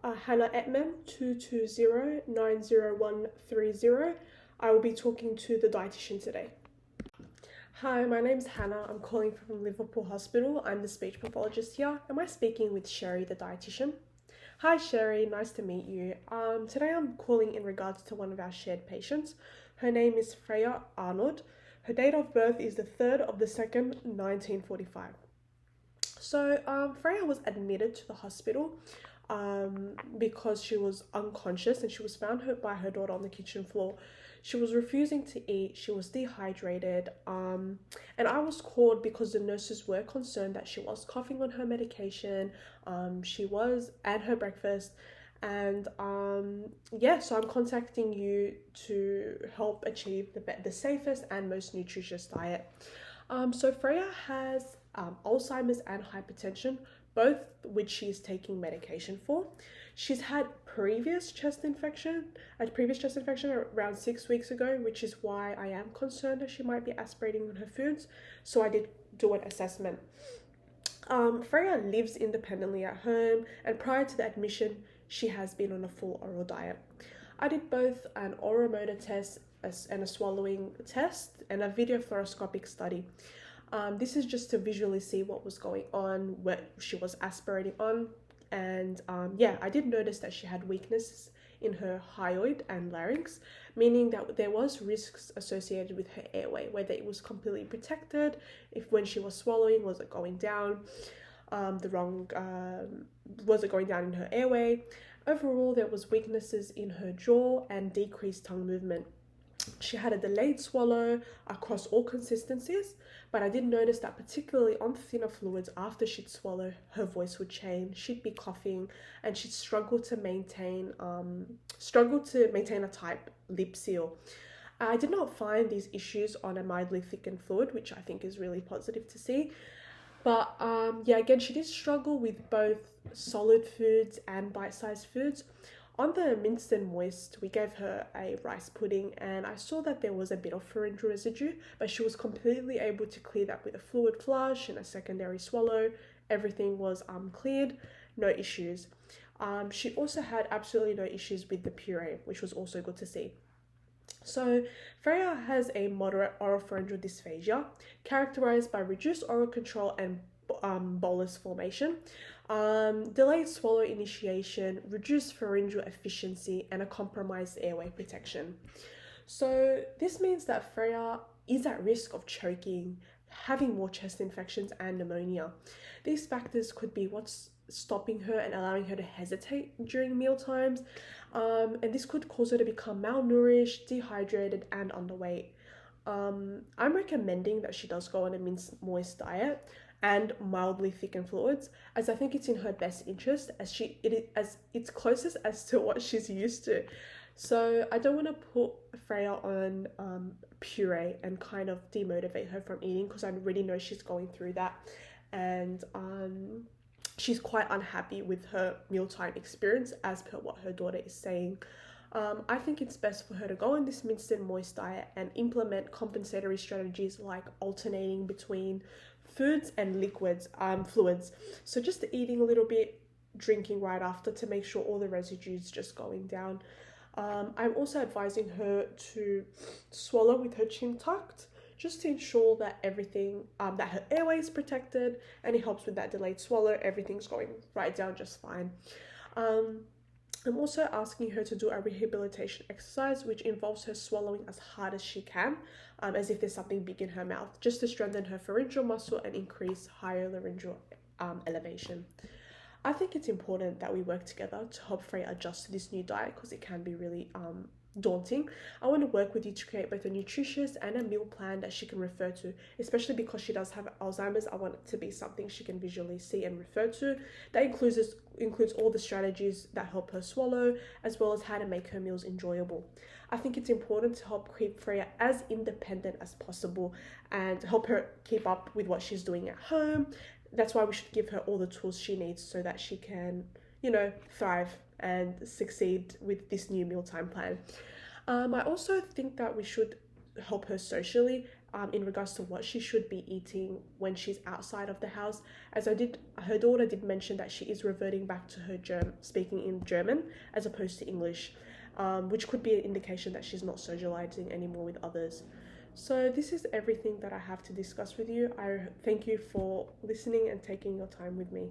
Hannah Etman 220900130. I will be talking to the dietitian today. Hi, my name's Hannah. I'm calling from Liverpool Hospital. I'm the speech pathologist here. Am I speaking with Sherry, the dietitian? Hi Sherry, nice to meet you. Today I'm calling in regards to one of our shared patients. Her name is Freya Arnold. Her date of birth is the 3rd of the 2nd, 1945. So Freya was admitted to the hospital because she was unconscious and she was found by her daughter on the kitchen floor. She was refusing to eat, she was dehydrated, and I was called because the nurses were concerned that she was coughing on her medication, she was at her breakfast, and so I'm contacting you to help achieve the safest and most nutritious diet. So Freya has Alzheimer's and hypertension, both which she's taking medication for. She's had a previous chest infection around 6 weeks ago, which is why I am concerned that she might be aspirating on her foods. So I did do an assessment. Freya lives independently at home, and prior to the admission, she has been on a full oral diet. I did both an oromotor test and a swallowing test and a video fluoroscopic study. This is just to visually see what was going on, what she was aspirating on. And I did notice that she had weaknesses in her hyoid and larynx, meaning that there was risks associated with her airway, whether it was completely protected, if when she was swallowing, was it going down, was it going down in her airway. Overall, there was weaknesses in her jaw and decreased tongue movement. She had a delayed swallow across all consistencies, but I did notice that particularly on thinner fluids, after she'd swallow, her voice would change, she'd be coughing, and she'd struggle to maintain a tight lip seal. I did not find these issues on a mildly thickened fluid, which I think is really positive to see. But again, she did struggle with both solid foods and bite-sized foods. On the minced and moist, we gave her a rice pudding, and I saw that there was a bit of pharyngeal residue, but she was completely able to clear that with a fluid flush and a secondary swallow. Everything was cleared, no issues. She also had absolutely no issues with the puree, which was also good to see. So Freya has a moderate oropharyngeal dysphagia, characterized by reduced oral control and bolus formation, delayed swallow initiation, reduced pharyngeal efficiency, and a compromised airway protection. So this means that Freya is at risk of choking, having more chest infections and pneumonia. These factors could be what's stopping her and allowing her to hesitate during meal times, and this could cause her to become malnourished, dehydrated, and underweight. I'm recommending that she does go on a minced moist diet and mildly thickened fluids, as I think it's in her best interest, as it's closest as to what she's used to. So I don't want to put Freya on puree and kind of demotivate her from eating, because I already know she's going through that, and she's quite unhappy with her mealtime experience as per what her daughter is saying. I think it's best for her to go on this minced and moist diet and implement compensatory strategies like alternating between foods and fluids. So just eating a little bit, drinking right after, to make sure all the residues just going down. I'm also advising her to swallow with her chin tucked, just to ensure that everything, that her airway is protected, and it helps with that delayed swallow. Everything's going right down just fine. I'm also asking her to do a rehabilitation exercise, which involves her swallowing as hard as she can, as if there's something big in her mouth, just to strengthen her pharyngeal muscle and increase higher laryngeal elevation. I think it's important that we work together to help Freya adjust to this new diet, because it can be really daunting. I want to work with you to create both a nutritious and a meal plan that she can refer to, especially because she does have Alzheimer's. I want it to be something she can visually see and refer to. That includes all the strategies that help her swallow, as well as how to make her meals enjoyable. I think it's important to help keep Freya as independent as possible and help her keep up with what she's doing at home. That's why we should give her all the tools she needs so that she can, thrive and succeed with this new mealtime plan. I also think that we should help her socially. in regards to what she should be eating when she's outside of the house. As her daughter did mention that she is reverting back to her speaking in German as opposed to English, which could be an indication that she's not socializing anymore with others. So this is everything that I have to discuss with you. I thank you for listening and taking your time with me.